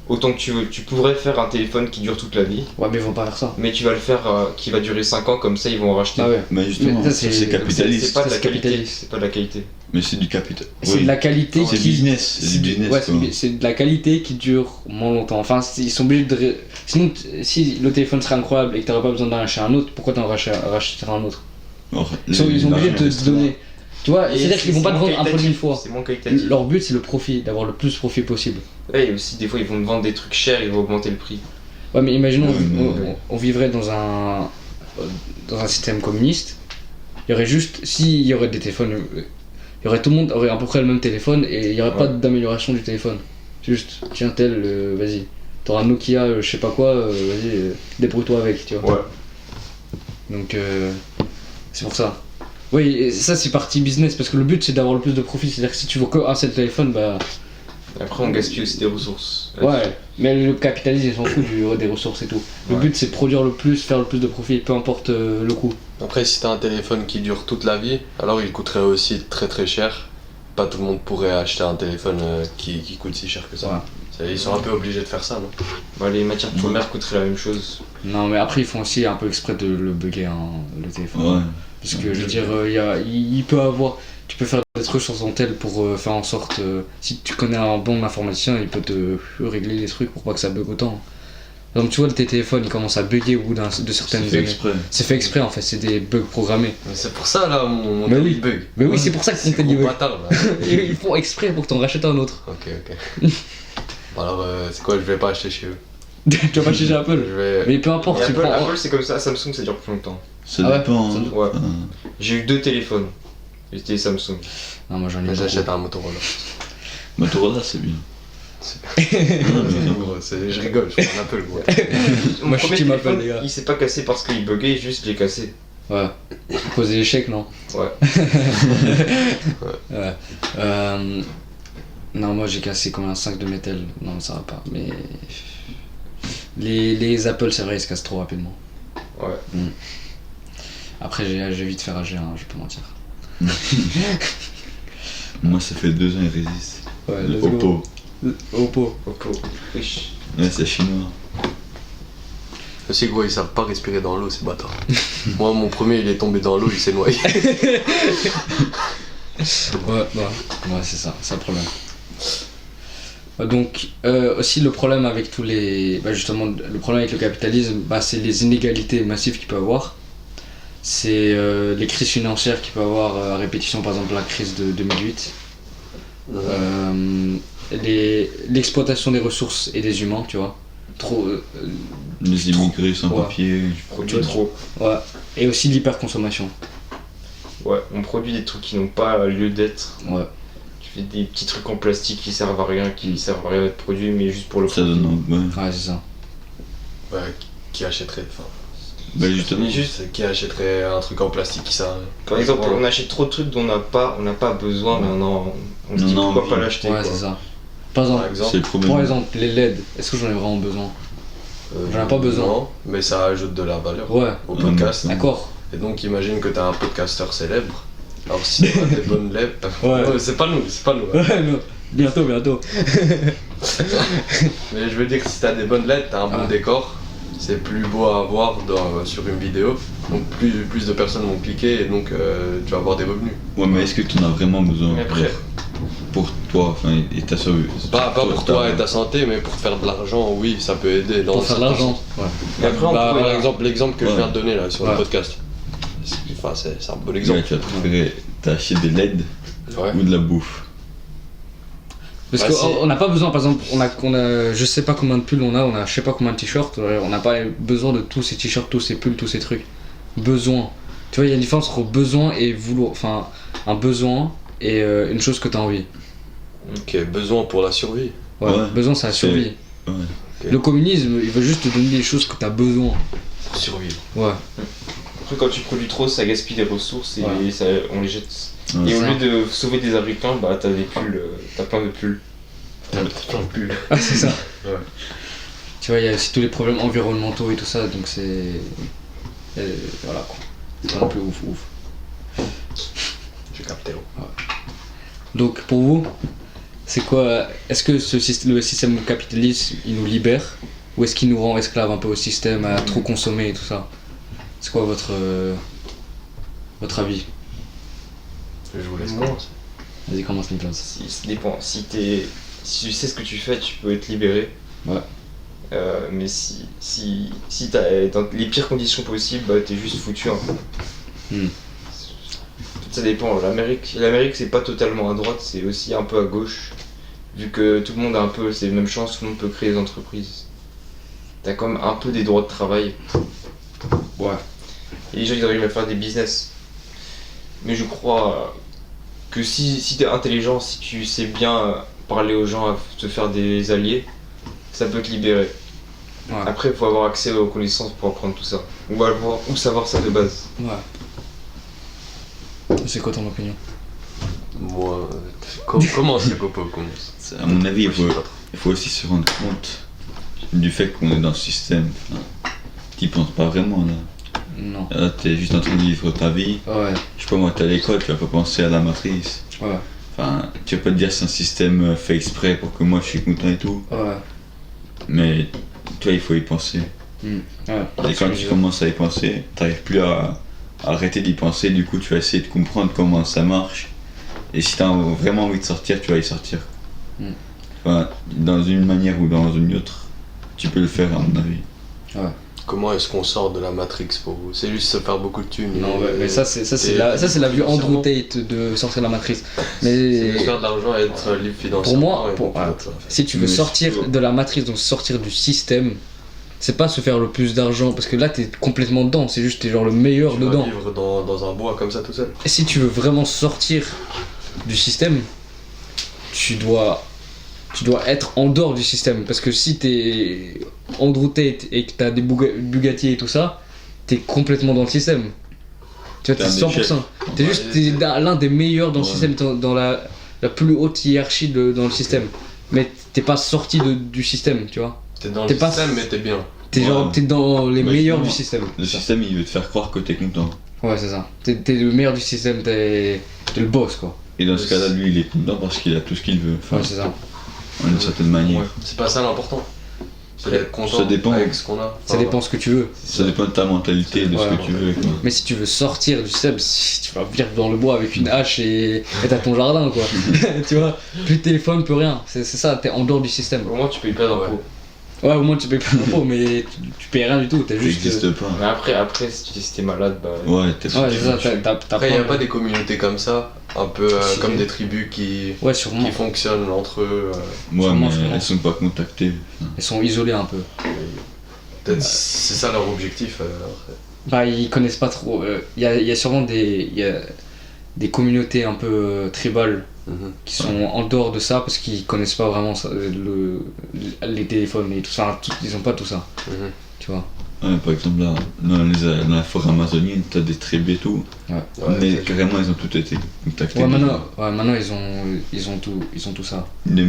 autant que tu veux. Tu pourrais faire un téléphone qui dure toute la vie, Ouais, mais ils vont pas faire ça. mais tu vas le faire qui va durer 5 ans, comme ça ils vont en racheter. Ah ouais. Mais justement, Mais ça, ça, c'est- c'est capitaliste. C'est pas de Ça, la c'est qualité. capitaliste. C'est pas de la qualité. Mais c'est du capital. C'est de la qualité C'est qui. business. C'est du business. Ouais, quoi. c'est de la qualité qui dure moins longtemps. Enfin, ils sont obligés de. Sinon, si le téléphone serait incroyable et que t'aurais pas besoin d'en racheter un autre, pourquoi t'en rachèterais un autre? Or, Ils sont obligés de l'argent te reste donner. Tu vois, Et c'est-à-dire qu'ils vont pas te moins vendre un produit une qualitatif, fois. C'est moins qualitatif. Leur but, c'est le profit, d'avoir le plus de profit possible. Ouais, et aussi des fois ils vont te vendre des trucs chers, ils vont augmenter le prix. Ouais, mais imaginons, Ouais, mais- on vivrait dans un système communiste. Il y aurait juste, s'il y aurait des téléphones, il y aurait tout le monde aurait à peu près le même téléphone et il y aurait pas Ouais. d'amélioration du téléphone. Juste, tiens tel, vas-y, t'auras un Nokia, je sais pas quoi, vas-y, débrouille-toi avec, tu vois. Ouais. Donc c'est pour ça. Oui, et ça c'est partie business parce que le but c'est d'avoir le plus de profit. C'est-à-dire que si tu veux qu'un seul téléphone, bah Après on gaspille aussi des ressources. ouais. Mais le capitalisme il s'en fout des ressources et tout. Le Ouais. but c'est de produire le plus, faire le plus de profit, peu importe le coût. Après, si t'as un téléphone qui dure toute la vie, alors il coûterait aussi très très cher. Pas tout le monde pourrait acheter un téléphone qui coûte si cher que ça. Ouais. Ils sont un peu obligés de faire ça, non? Bah, les matières premières coûteraient la même chose. Non mais après ils font aussi un peu exprès de le bugger hein, le téléphone. Ouais. Parce que je veux dire, il peut avoir. Tu peux faire des trucs sur son tel pour faire en sorte. Si tu connais un bon informaticien, il peut te régler les trucs pour pas que ça bug autant. Donc tu vois, tes téléphones ils commencent à bugger au bout de C'est certaines fait années. exprès. C'est fait exprès en fait, c'est des bugs programmés. Mais c'est pour ça là, mon Mais tel, oui. il bug. Mais oui, c'est pour ça que ton C'est tel gros il bug. bâtard là. Ils font exprès pour que t'en rachètes un autre. Ok, ok. Bon, alors, c'est quoi? Je vais pas acheter chez eux. Tu vas pas chez Apple. Je vais. Mais peu importe, Et tu prends. Apple c'est comme ça, Samsung ça dure plus longtemps. Ça Ah ouais, dépend. ça hein. Ouais. Ah. J'ai eu 2 téléphones. J'étais Samsung. Non, moi j'en ai Mais beaucoup. j'achète un Motorola. Motorola, c'est bien. Non, mais non. Gros, je rigole, je prends un Apple, gros. Mon Moi, je premier suis Apple, téléphone, les gars. il s'est pas cassé parce qu'il buguait, juste je l'ai cassé. Ouais. Poser l'échec, non? Ouais. Ouais. Non, moi j'ai cassé comme un 5 de métal. Non, ça va pas. Mais. Les Apple, c'est vrai, ils se cassent trop rapidement. Ouais. Après, j'ai vite fait rager, hein, je peux mentir. Moi, ça fait 2 ans, il résiste. Ouais, Le let's go. Oppo. Oppo. Oppo. Riche. Ouais, c'est chinois. Aussi, gros, ils savent pas respirer dans l'eau, ces bâtards. Moi, mon premier, il est tombé dans l'eau, il s'est noyé. Ouais, c'est ça, c'est le problème. Donc, aussi le problème avec tous les. Bah, justement, le problème avec le capitalisme, bah, c'est les inégalités massives qu'il peut avoir. C'est les crises financières qu'il peut avoir à répétition, par exemple la crise de 2008. L'exploitation des ressources et des humains, tu vois. Trop. Les immigrés sans Ouais. papier. Produit trop. Ouais. Et aussi l'hyperconsommation. Ouais, on produit des trucs qui n'ont pas lieu d'être. Ouais. Tu fais des petits trucs en plastique qui servent à rien, qui servent à rien d'être produits, mais juste pour le Ça profit. donne. Ouais. Ouais, c'est ça. Ouais, qui achèterait, enfin. Bah, justement. Mais juste, qui achèterait un truc en plastique qui ça. Par exemple, Ouais. on achète trop de trucs dont on n'a pas besoin, mais on se dit Non, pourquoi non, pas l'acheter. Ouais, quoi. c'est ça. Par exemple, Par exemple. C'est le problème. par exemple, les LED, est-ce que j'en ai vraiment besoin? J'en ai pas besoin. Non, mais ça ajoute de la valeur Ouais, au podcast. d'accord. Et donc, imagine que t'as un podcasteur célèbre. Alors, si t'as des bonnes lèvres. Ouais. C'est pas nous, c'est pas nous. hein. Ouais, non. Bientôt. Mais je veux dire que si t'as des bonnes lettres, t'as un bon Ah. décor, c'est plus beau à voir sur une vidéo, donc plus de personnes vont cliquer et donc tu vas avoir des revenus. Ouais, mais est-ce que tu en as vraiment besoin Mais après, pour toi, enfin, et ta survie? Pas pour toi et ta santé, mais pour te faire de l'argent, oui, ça peut aider. Pour faire de l'argent. Ouais. mais après, on Bah, pourrait- par exemple, l'exemple que je Ouais. viens de donner là sur Ouais. le podcast. Enfin, c'est un bon Ouais, exemple. tu vas préférer t'acheter des LED Ouais. ou de la bouffe? Parce Bah, qu'on n'a pas besoin, par exemple, je sais pas combien de pulls on a je sais pas combien de t-shirts, on n'a pas besoin de tous ces t-shirts, tous ces pulls, tous ces trucs. Besoin. Tu vois, il y a une différence entre besoin et vouloir. Enfin, un besoin et une chose que t'as envie. Ok, besoin pour la survie. Ouais, Ouais, besoin c'est la c'est- survie. Ouais. Le communisme, il veut juste te donner les choses que t'as besoin. Pour survivre. Ouais. Après, quand tu produis trop, ça gaspille des ressources et Ouais. on les jette. Ouais. Et au ça. lieu de sauver des Africains, bah t'as des pulls, t'as plein de pulls. Ah, c'est ça. Ouais. Tu vois, il y a aussi tous les problèmes environnementaux et tout ça, donc c'est. Voilà quoi. C'est un peu ouf. J'ai capté. Donc pour vous, c'est quoi. Est-ce que le système capitaliste il nous libère ou est-ce qu'il nous rend esclaves un peu au système à trop consommer et tout ça? C'est quoi votre avis? Je vous laisse commencer. Vas-y, commence Nicolas. Ça dépend. Si tu sais ce que tu fais, tu peux être libéré. Ouais. Mais si t'as dans les pires conditions possibles, bah t'es juste foutu un peu. Hmm. Tout ça dépend. L'Amérique c'est pas totalement à droite, c'est aussi un peu à gauche. Vu que tout le monde a un peu les mêmes chances, tout le monde peut créer des entreprises. T'as quand même un peu des droits de travail. Ouais. Et les gens ils arrivent à faire des business. Mais je crois que si t'es intelligent, si tu sais bien parler aux gens, à te faire des alliés, ça peut te libérer. Ouais. Après, il faut avoir accès aux connaissances pour apprendre tout ça. Ou savoir ça de base. Ouais. C'est quoi ton opinion? Moi, comment c'est Copo commence? À mon avis, Moi, je sais pas trop. il faut aussi se rendre compte du fait qu'on est dans ce système. Enfin, t'y penses pas vraiment là. Non. Là, t'es juste en train de vivre ta vie. Ouais. Je sais pas, moi, t'es à l'école, tu vas pas penser à la matrice. Ouais. Enfin, tu vas pas te dire c'est un système fait exprès pour que moi je suis content et tout. Ouais. Mais tu vois, il faut y penser. Ouais. Et quand tu commences à y penser, t'arrives plus à arrêter d'y penser. Du coup, tu vas essayer de comprendre comment ça marche. Et si t'as vraiment envie de sortir, tu vas y sortir. Mm. Enfin, dans une manière ou dans une autre, tu peux le faire à mon avis. Comment est-ce qu'on sort de la Matrix pour vous? C'est juste se faire beaucoup de thunes. Non, et- mais ça c'est la vue Andrew Tate de sortir de la matrice. C'est Mais de faire de l'argent et être libre financièrement. pour moi, et donc, si tu veux Mais sortir c'est- de la matrice, donc sortir du système, c'est pas se faire le plus d'argent parce que là t'es complètement dedans, c'est juste t'es genre le meilleur tu vas dedans. vivre dans un bois comme ça tout seul. Et si tu veux vraiment sortir du système, tu dois être en dehors du système. Parce que si t'es Andrew Tate et que t'as des Bugatti et tout ça, t'es complètement dans le système. Tu vois, T'es t'es un 100%. T'es Ouais, juste t'es l'un des meilleurs dans le Ouais. système, dans la plus haute hiérarchie dans le système. Mais t'es pas sorti du système, tu vois. T'es dans T'es le pas- système mais t'es bien. T'es Ouais. genre, t'es dans les Ouais, meilleurs du justement. système. Le système, il veut te faire croire que t'es content. Ouais, c'est ça. T'es le meilleur du système, t'es le boss, quoi. Et dans ce cas-là, lui, il est content parce qu'il a tout ce qu'il veut. Enfin, Ouais, c'est ça. d'une certaine manière. Ouais. C'est pas ça l'important. C'est d'être content Ça dépend. avec ce qu'on a. Ça dépend ce que tu veux. Ça dépend de ta mentalité, de ce Ouais. que tu veux. Quoi. Mais si tu veux sortir du système, tu vas vivre dans le bois avec une hache et t'as ton jardin, quoi. Tu vois, plus de téléphone, plus rien. C'est ça, t'es en dehors du système. Au moins, tu payes pas d'impôts. Ouais, au moins tu payes pas d'impôts, mais tu payes rien du tout. T'es Ça juste. n'existe pas. Mais après si t'es malade, bah. Ouais, t'es Ouais, c'est ça, t'as Après, il n'y a de- pas des communautés comme ça, un peu Si. comme des tribus qui Ouais, sûrement. fonctionnent entre eux. Ouais, Sûrement, mais sûrement. elles sont pas contactées. Ils sont isolés un peu. Peut-être c'est ça leur objectif. Après. Bah, ils connaissent pas trop. Il y a sûrement des communautés un peu tribales qui sont en dehors de ça parce qu'ils connaissent pas vraiment ça, les téléphones et tout ça. Ils ont pas tout ça, tu vois. Ouais, par exemple, là, dans la forêt amazonienne, t'as des tribus et tout. Ouais. Ouais, mais c'est- carrément, ils ont tout été contactés. Ouais, maintenant ils ont tout ça. Un des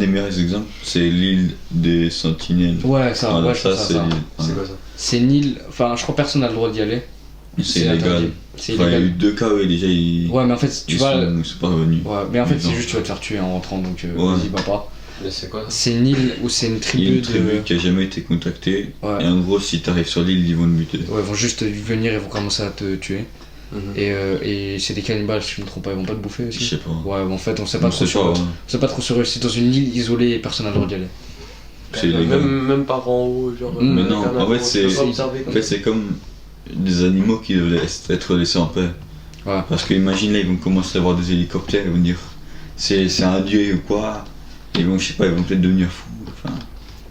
meilleurs exemples, c'est l'île des Sentinelles. Ouais, ça, Voilà, ouais, je pense à c'est ça. l'île. C'est quoi ça? C'est Nil, enfin, je crois que personne n'a le droit d'y aller. C'est illégal. interdit. C'est Enfin, il y a eu illégal. 2 cas où déjà ils, Ouais, mais en fait, tu ils vas. sont pas revenus. Ouais, mais en fait, Ils c'est ont- juste tu vas te faire tuer en rentrant, donc Ouais. vas-y, va pas. Mais c'est quoi ça? C'est une île où c'est une Il y a tribu une tribu de. qui a jamais été contactée. Ouais. Et en gros, si t'arrives sur l'île, ils vont te buter. Ouais, ils vont juste venir et vont commencer à te tuer. Et c'est des cannibales, si je me trompe pas, ils vont pas te bouffer Je aussi. sais pas. Ouais, en fait, on sait pas On trop sait sur eux. pas, hein. On sait pas trop sur eux. C'est dans une île isolée et personne n'a le droit d'y aller. C'est illégal. Même par en haut, genre. Mais non, aucun en fait, animal, c'est- tu peux pas observer En comme fait, ça. c'est comme des animaux qui doivent être laissés en paix. Ouais. Parce que imagine là, ils vont commencer à avoir des hélicoptères, ils vont dire c'est un dieu ou quoi. Ils vont, je sais pas, ils vont peut-être devenir fous. Enfin,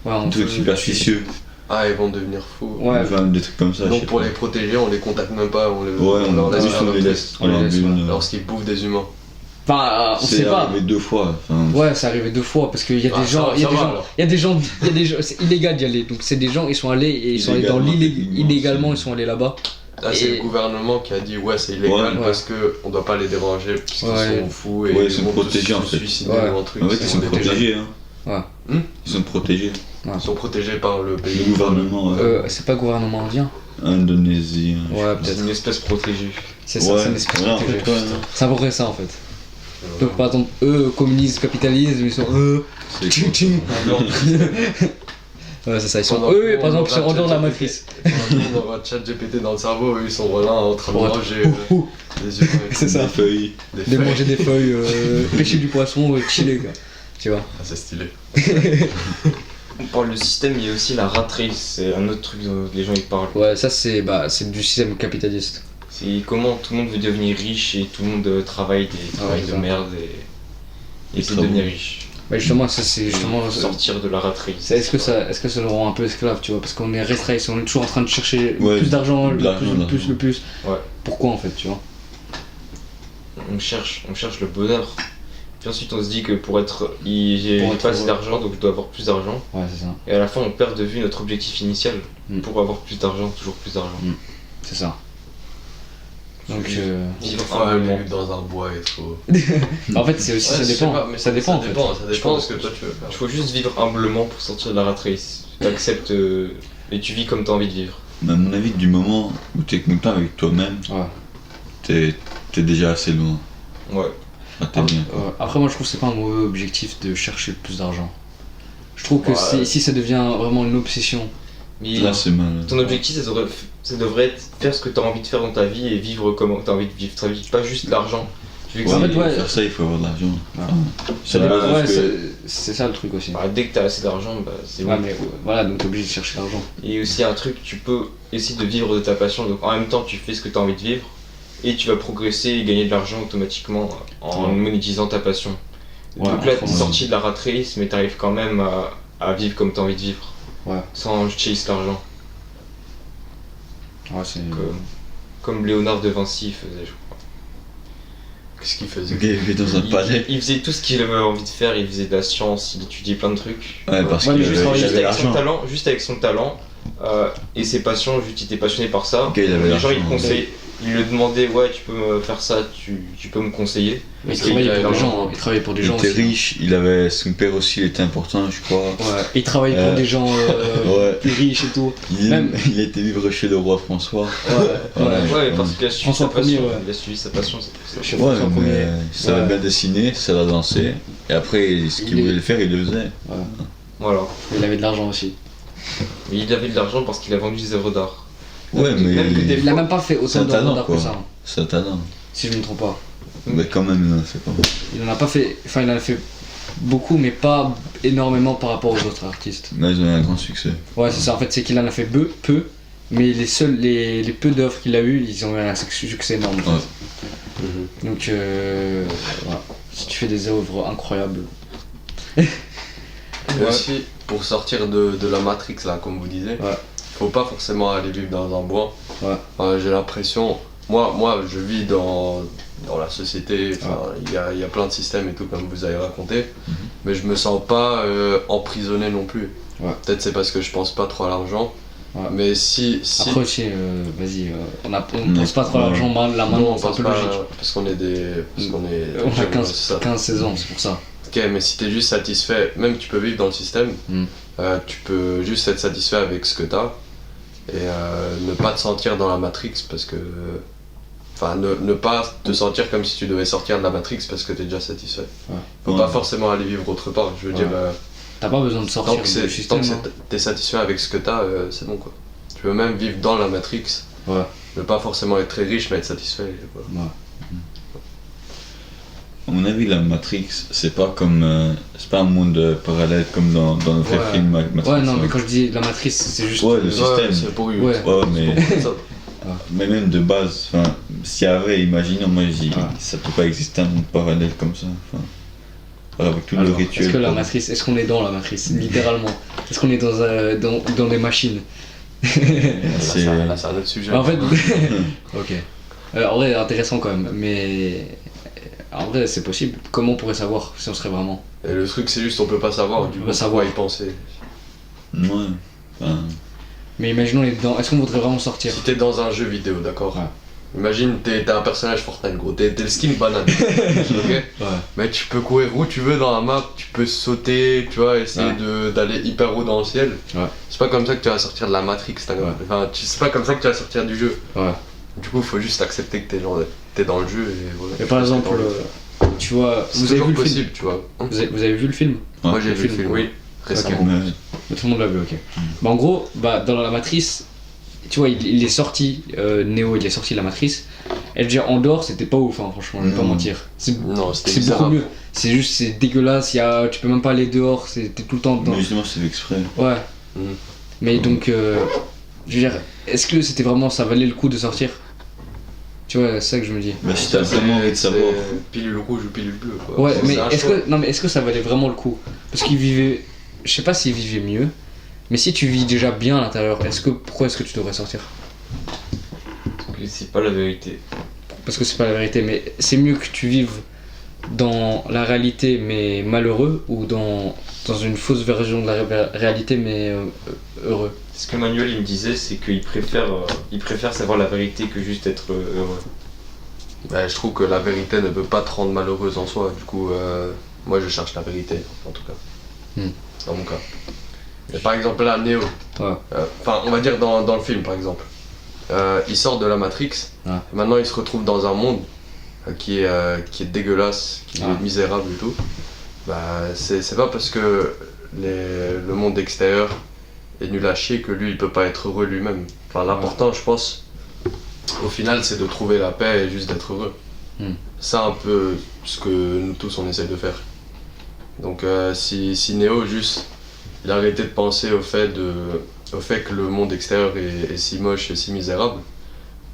Ouais, un truc superstitieux. Ah, ils vont devenir fous. Ouais. Enfin, des trucs comme ça. je Donc sais pour pas. les protéger, on les contacte même pas, on leur laisse juste faire on leur les truc. laisse. On les laisse, bulle, Lorsqu'ils bouffent des humains. Enfin, on c'est sait pas. arrivé 2 fois. Enfin, Ouais, c'est arrivé 2 fois parce qu'il y a Ah, des gens, ça va, alors. il y a des gens, c'est illégal d'y aller. Donc c'est des gens, ils sont allés et ils sont allés dans Illégalement, illégalement, c'est- ils sont allés là-bas. Ah, c'est Et- le gouvernement qui a dit ouais, c'est illégal Ouais. parce que on doit pas les déranger parce qu'ils Ouais. sont fous et Ouais, ils sont vont tous protégés, en se fait. suicider Ouais. ou un truc. en fait, ils sont des- protégés. Hein. Ouais. Ils sont protégés. Ils sont protégés par le pays. Le gouvernement C'est pas gouvernement indien. indonésien. Ouais, C'est peut-être. une espèce protégée. C'est ça, c'est une espèce voilà, en protégée. fait, ouais, C'est à peu près ça en fait. Euh, Donc par exemple, eux, communisme, capitalisme, ils sont c'est tching, tching. Ouais, c'est ça, ils sont Pendant eux, que par exemple, ils sont en on dehors de la aura matrice. on aura ChatGPT dans le cerveau, eux ils sont là en train de Ouais. manger des humains. et C'est tout. ça. des feuilles. Des De feuilles. manger des feuilles, pêcher du poisson, chiller quoi. Tu vois. Ah, c'est stylé. On parle de système, il y a aussi la rat race, c'est un autre truc dont les gens ils parlent. Ouais, ça c'est du système capitaliste. C'est comment tout le monde veut devenir riche et tout le monde travaille des travails c'est de ça. merde et essaie de travaux. devenir riche. Bah justement, ça c'est justement. Sortir de la rat race. Est-ce que ça le rend un peu esclave, tu vois, parce qu'on est restreint, on est toujours en train de chercher Ouais, plus d'argent, de l'argent, le plus. Ouais. Pourquoi en fait, tu vois? On cherche le bonheur. Puis ensuite on se dit que pour être. J'ai Pour être pas assez heureux. d'argent donc je dois avoir plus d'argent. Ouais, c'est ça. Et à la fin on perd de vue notre objectif initial Mm. pour avoir plus d'argent, toujours plus d'argent. C'est ça. Donc, Vivre Faut aller humblement. vivre dans un bois et trop. en fait, c'est aussi Ouais, ça je sais dépend. pas, mais ça dépend en fait. Ça Je dépend de pense ce que toi tu veux faire. Il faut juste vivre humblement pour sortir de la rat race. Tu acceptes et tu vis comme tu as envie de vivre. Mais à mon avis, du moment où t'es content avec toi-même, Ouais. t'es déjà assez loin. Ouais. Enfin, t'es bien. Après, moi je trouve que c'est pas un mauvais objectif de chercher plus d'argent. Je trouve que Ouais. si ça devient vraiment une obsession. Mais Là, c'est mal. ton objectif, ça devrait être faire ce que tu as envie de faire dans ta vie et vivre comme tu as envie de vivre ta vie. Pas juste l'argent. Vu que Ouais, en fait, c'est- pour ouais. faire ça, il faut avoir de l'argent. Ouais. Enfin, c'est la base de Ouais, ce que- c'est ça le truc aussi. bah, dès que tu as assez d'argent, bah, c'est Ouais, bon. mais voilà, donc t'es obligé de chercher l'argent. Et aussi un truc, tu peux essayer de vivre de ta passion. Donc en même temps, tu fais ce que tu as envie de vivre et tu vas progresser et gagner de l'argent automatiquement en Ouais. monétisant ta passion. Ouais, Donc là, tu es franchement. sorti de la rat race, mais tu arrives quand même à vivre comme tu as envie de vivre. Ouais. Sans chase l'argent. Ouais, c'est. Comme Léonard de Vinci faisait, je crois. Qu'est-ce qu'il faisait? Le gars, il vit dans un palais. Il faisait tout ce qu'il avait envie de faire, il faisait de la science, il étudiait plein de trucs. Ouais, parce Ouais, qu'il mais juste avait, il Juste avait avec son l'argent. talent, et ses passions, juste il était passionné par ça. Ok, il avait Les gens l'argent. ils lui demandaient ouais tu peux me faire ça, tu peux me conseiller. Mais il Parce qu'il travaillait avait pour des l'argent. gens, il travaillait pour des Il gens était aussi. riche, il avait son père aussi, il était important, je crois. Ouais, il travaillait pour des gens Ouais. plus riches et tout. Il, Même- il était vivre chez le roi François. Ouais, Ouais, parce qu'il a suivi François sa passion. Ier, ouais. Il a suivi sa passion, c'est pour ça. Chez Ouais, François mais Ier. ça savait Ouais. bien dessiner, ça l'a dansé. Et après, ce qu'il Il est- voulait faire, il le faisait. Voilà. Il avait de l'argent aussi. Mais il avait de l'argent parce qu'il a vendu des œuvres d'art. Ouais, mais Même que des Il a même pas fait c'est autant un de talent, d'art que quoi. ça, hein, C'est un talent. si je me trompe pas. Mais quand même, il en a fait pas. Il en a pas fait. Enfin, il en a fait beaucoup, mais pas énormément par rapport aux autres artistes. Là, ils ont eu un grand succès. Ouais, c'est ça. En fait, c'est qu'il en a fait peu, mais les peu d'œuvres qu'il a eu, ils ont eu un succès énorme. en fait. Ouais. Donc, voilà. Si tu fais des œuvres incroyables. Et Ouais. aussi, pour sortir de la Matrix, là, comme vous disiez, Ouais. faut pas forcément aller vivre dans un bois. Ouais. J'ai l'impression, moi je vis dans la société, enfin, il y a plein de systèmes et tout, comme vous avez raconté, mais je me sens pas emprisonné non plus. Ouais. Peut-être c'est parce que je pense pas trop à l'argent, Ouais. mais si. Après aussi, vas-y, on Ouais. pense pas trop à l'argent là non, maintenant, on c'est un pense peu pas, logique. parce qu'on est des. Parce qu'on est. On a jeunes, c'est ça. 15-16 ans, c'est pour ça. Ok, mais si t'es juste satisfait, même tu peux vivre dans le système, Mm. tu peux juste être satisfait avec ce que t'as et ne pas te sentir dans la Matrix parce que. Enfin, ne pas te sentir comme si tu devais sortir de la Matrix parce que t'es déjà satisfait. Ouais. Faut Ouais. pas forcément aller vivre autre part. Je veux Ouais. dire, T'as pas besoin de sortir tant que du c'est- système. tant que hein. t'es satisfait avec ce que t'as, c'est bon quoi. Tu peux même vivre dans la Matrix, Ouais. ne pas forcément être très riche mais être satisfait. Et voilà. Ouais. À mon avis, la Matrix, c'est pas comme. C'est pas un monde parallèle comme dans le vrai Ouais. film Matrix. Ouais, non, mais quand je dis la matrice, c'est juste. Ouais, le Ouais, système. c'est pour eux. Ouais. Ouais, mais, C'est pour ça. mais même de base, enfin, s'il y avait, imaginons, moi, Ouais. ça peut pas exister un monde parallèle comme ça. Enfin, avec tout le Alors, rituel. est-ce que la quoi. matrice, est-ce qu'on est dans la matrice, littéralement? Est-ce qu'on est dans les machines? Là, C'est- c'est un autre sujet. En fait, ok. En vrai, intéressant quand même, mais en vrai, c'est possible. Comment on pourrait savoir si on serait vraiment? Et le truc, c'est juste, on peut pas savoir, du On coup, peut savoir. y penser. Ouais. Enfin, Mais imaginons on est dedans. Est-ce qu'on voudrait vraiment sortir? Si t'es dans un jeu vidéo, d'accord? Ouais. Imagine, t'es un personnage Fortnite, gros, t'es le skin banane. Ok? Ouais. Mais tu peux courir où tu veux dans la map, tu peux sauter, tu vois, essayer d'aller hyper haut dans le ciel. Ouais. C'est pas comme ça que tu vas sortir de la Matrix, Ouais. enfin, c'est pas comme ça que tu vas sortir du jeu. Ouais. Du coup, faut juste accepter que t'es dans le jeu et voilà. Et par exemple, tu vois, c'est vous avez toujours vu le film? possible, tu vois. Vous avez vu le film? Moi j'ai le vu le film, film, oui, récemment. ouais. Tout le monde l'a vu, ok. Bah, en gros, dans la matrice, tu vois, il est sorti, Neo, il est sorti de la matrice. Et déjà, en dehors, c'était pas ouf, hein, franchement, je vais pas Non. mentir. Non, c'était C'est beaucoup misérable. mieux. C'est juste, c'est dégueulasse, tu peux même pas aller dehors, t'es tout le temps dedans. Mais justement, c'est fait exprès. Ouais. Mhm. Mais donc, je veux dire, est-ce que c'était vraiment, ça valait le coup de sortir? Tu vois, c'est ça que je me dis. Bah, si t'as vraiment envie de savoir. Pilule rouge ou pilule bleue, quoi. Ouais, C'est mais un est-ce choix. que, non, mais est-ce que ça valait vraiment le coup? Parce qu'ils vivaient, je sais pas s'ils vivaient mieux, mais si tu vis déjà bien à l'intérieur, pourquoi est-ce que tu devrais sortir? Parce que c'est pas la vérité. Parce que c'est pas la vérité, mais c'est mieux que tu vives dans la réalité mais malheureux ou dans une fausse version de la réalité mais heureux. Ce que Manuel il me disait, c'est qu'il préfère savoir la vérité que juste être heureux. Bah, je trouve que la vérité ne peut pas te rendre malheureuse en soi, du coup, moi je cherche la vérité, en tout cas. Hmm. Dans mon cas. Et par exemple, là, Neo, Ouais. enfin, on va dire dans le film, par exemple. Il sort de la Matrix, Ouais. et maintenant il se retrouve dans un monde qui est dégueulasse, qui Ouais. est misérable et tout. Bah, c'est pas parce que le monde extérieur est nul à chier que lui il peut pas être heureux lui-même. Enfin, l'important, je pense, au final, c'est de trouver la paix et juste d'être heureux. Hmm. C'est un peu ce que nous tous on essaye de faire. Donc, si Neo juste il a arrêté de penser au fait que le monde extérieur est si moche et si misérable,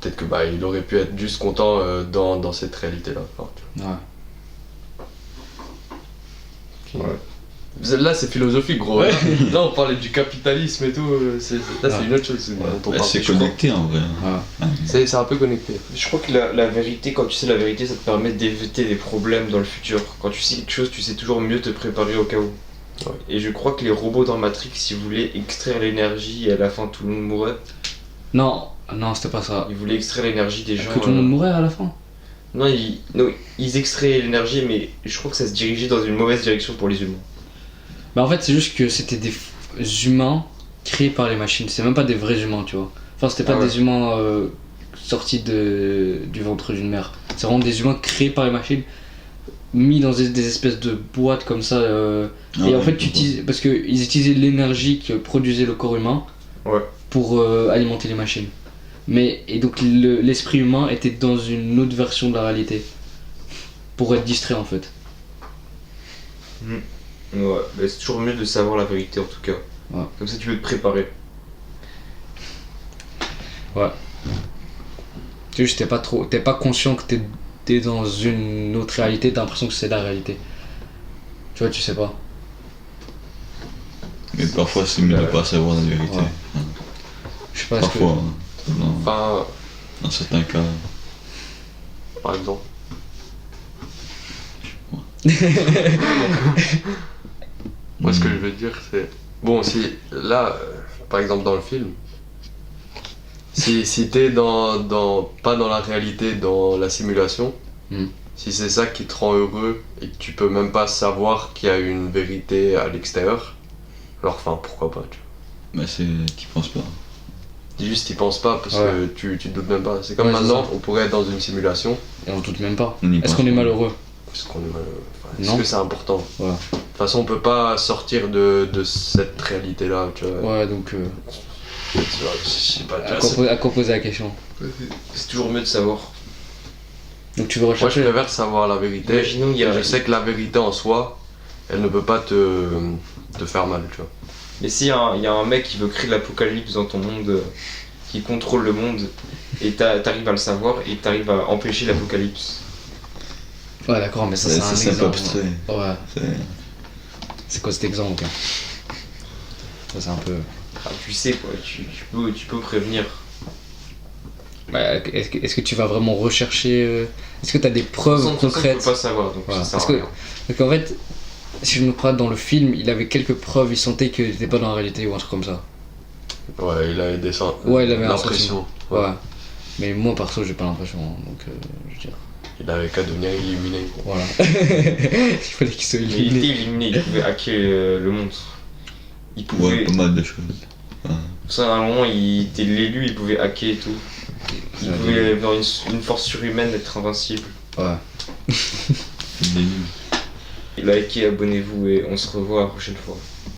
peut-être que bah, il aurait pu être juste content dans cette réalité-là. Enfin, tu Ouais. vois. Là, c'est philosophique, gros. Ouais. Là, on parlait du capitalisme et tout. Là, c'est une autre chose dont on Bah, parle. c'est je crois. connecté en vrai. Ouais. C'est un peu connecté. Je crois que la vérité, quand tu sais la vérité, ça te permet d'éviter des problèmes dans le futur. Quand tu sais quelque chose, tu sais toujours mieux te préparer au cas où. Ouais. Et je crois que les robots dans Matrix, s'ils voulaient extraire l'énergie et à la fin tout le monde mourrait, Non, c'était pas ça. ils voulaient extraire l'énergie des gens. Que tout le monde mourait à la fin. Non, ils extrayaient l'énergie, mais je crois que ça se dirigeait dans une mauvaise direction pour les humains. Bah en fait c'est juste que c'était des humains créés par les machines, c'est même pas des vrais humains, tu vois. Enfin c'était pas Ah ouais. des humains sortis du ventre d'une mère. C'est vraiment des humains créés par les machines, mis dans des espèces de boîtes comme ça. Et en fait parce qu'ils utilisaient l'énergie que produisait le corps humain Ouais. pour alimenter les machines. Et donc l'esprit humain était dans une autre version de la réalité. Pour être distrait en fait. Ouais, mais c'est toujours mieux de savoir la vérité en tout cas. Ouais. Comme ça tu peux te préparer. Tu sais, t'es pas conscient que t'es dans une autre réalité, t'as l'impression que c'est la réalité. Tu vois, tu sais pas. Mais parfois, c'est mieux de pas savoir la vérité. Ouais. Je sais pas, est-ce que... Parfois, hein, Enfin, dans certains cas. par exemple. Moi, ce que je veux dire, c'est. Bon, si. Là, par exemple, dans le film, si t'es pas dans la réalité, dans la simulation, si c'est ça qui te rend heureux et que tu peux même pas savoir qu'il y a une vérité à l'extérieur, alors, enfin, pourquoi pas, tu vois. Bah, t'y penses pas. Juste, t'y penses pas parce Ouais. que tu te doutes même pas. C'est comme Ouais, c'est maintenant, ça. on pourrait être dans une simulation. Et on doute même pas. On y Est-ce pense qu'on est pas. malheureux? Est-ce qu'on est malheureux? Enfin, est-ce Non. que c'est important? Ouais. De toute façon, on peut pas sortir de cette réalité-là, tu vois. Ouais, donc... Je sais pas, tu vois, à quoi poser la question? C'est toujours mieux de savoir. Donc tu veux moi, je rechercher... préfère savoir la vérité. Imaginons, il y a- Je sais que la vérité en soi, elle ne peut pas te faire mal, tu vois. Mais s'il y a un mec qui veut créer l'apocalypse dans ton monde, qui contrôle le monde, et t'arrives à le savoir, et t'arrives à empêcher l'apocalypse. Ouais, d'accord, mais ça, c'est un c'est un peu exemple. abstrait. Ouais, C'est- c'est quoi cet exemple? Ça, c'est un peu. Ah, tu sais quoi, tu peux prévenir. Bah, est-ce que tu vas vraiment rechercher. Est-ce que tu as des preuves De toute façon, concrètes? on peut pas savoir, donc Voilà. ça sert Parce à que, rien. parce qu'en fait, si je me prends dans le film, il avait quelques preuves, il sentait qu'il n'était pas dans la réalité ou un truc comme ça. Ouais, il avait Ouais, il avait un l'impression. Ouais. Mais moi, perso, j'ai pas l'impression. Donc, je veux dire. Il avait qu'à devenir illuminé. Voilà. Il fallait qu'il soit Mais il éliminé. était éliminé, il pouvait hacker le monde. Il pouvait. Ouais, pas mal de choses. Ça, à un moment, il était l'élu, il pouvait hacker et tout. Il Ouais, pouvait avoir une force surhumaine, être invincible. Ouais. C'est des nuls. Likez, abonnez-vous et on se revoit la prochaine fois.